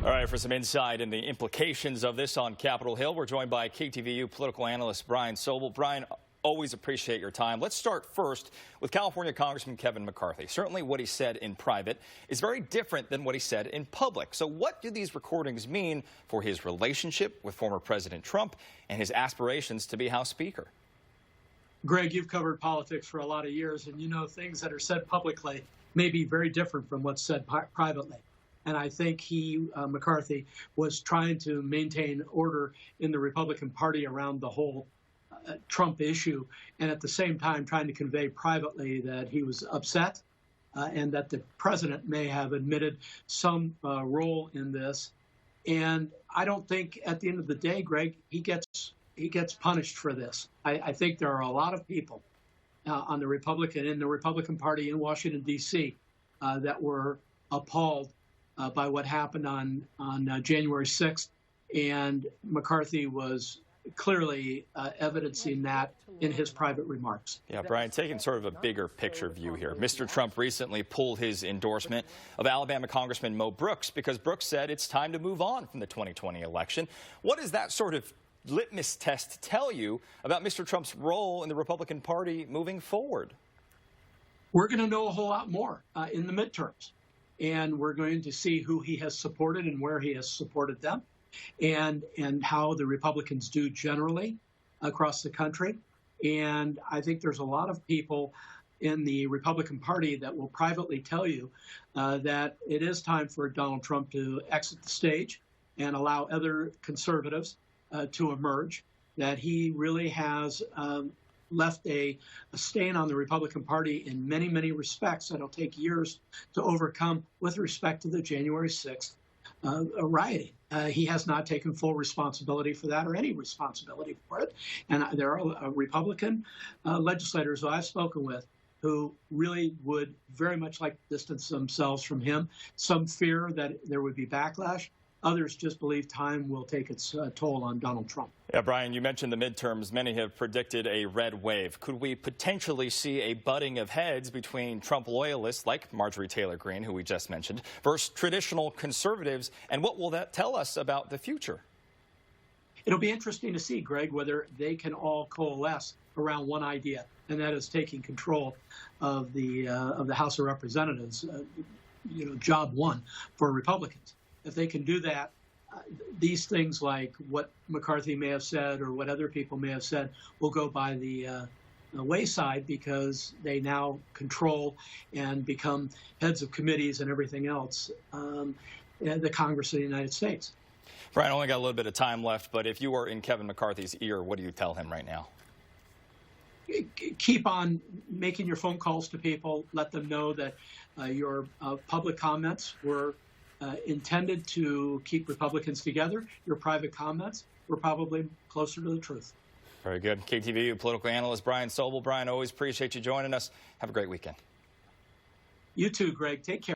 All right, for some insight in the implications of this on Capitol Hill, we're joined by KTVU political analyst Brian Sobel. Brian, always appreciate your time. Let's start first with California Congressman Kevin McCarthy. Certainly what he said in private is very different than what he said in public. So what do these recordings mean for his relationship with former President Trump and his aspirations to be House Speaker? Greg, you've covered politics for a lot of years, and you know things that are said publicly may be very different from what's said privately. And I think McCarthy, was trying to maintain order in the Republican Party around the whole Trump issue, and at the same time trying to convey privately that he was upset and that the president may have admitted some role in this. And I don't think at the end of the day, Greg, he gets punished for this. I think there are a lot of people in the Republican Party in Washington, D.C. That were appalled by what happened on January 6th. And McCarthy was clearly evidencing that in his private remarks. Yeah, Brian, taking sort of a bigger picture view here. Mr. Trump recently pulled his endorsement of Alabama Congressman Mo Brooks because Brooks said it's time to move on from the 2020 election. What does that sort of litmus test tell you about Mr. Trump's role in the Republican Party moving forward? We're going to know a whole lot more in the midterms. And we're going to see who he has supported and where he has supported them, and how the Republicans do generally across the country. And I think there's a lot of people in the Republican Party that will privately tell you that it is time for Donald Trump to exit the stage and allow other conservatives to emerge, that he really has left a stain on the Republican Party in many, many respects that'll take years to overcome with respect to the January 6th rioting. He has not taken full responsibility for that or any responsibility for it. And there are Republican legislators who I've spoken with who really would very much like to distance themselves from him. Some fear that there would be backlash. Others just believe time will take its toll on Donald Trump. Yeah, Brian, you mentioned the midterms. Many have predicted a red wave. Could we potentially see a butting of heads between Trump loyalists like Marjorie Taylor Greene, who we just mentioned, versus traditional conservatives? And what will that tell us about the future? It'll be interesting to see, Greg, whether they can all coalesce around one idea, and that is taking control of the House of Representatives, job one for Republicans. If they can do that, these things like what McCarthy may have said or what other people may have said will go by the wayside, because they now control and become heads of committees and everything else in the Congress of the United States. Brian, I only got a little bit of time left, but if you were in Kevin McCarthy's ear, what do you tell him right now? Keep on making your phone calls to people. Let them know that your public comments were intended to keep Republicans together. Your private comments were probably closer to the truth. Very good. KTVU political analyst Brian Sobel. Brian, always appreciate you joining us. Have a great weekend. You too, Greg. Take care.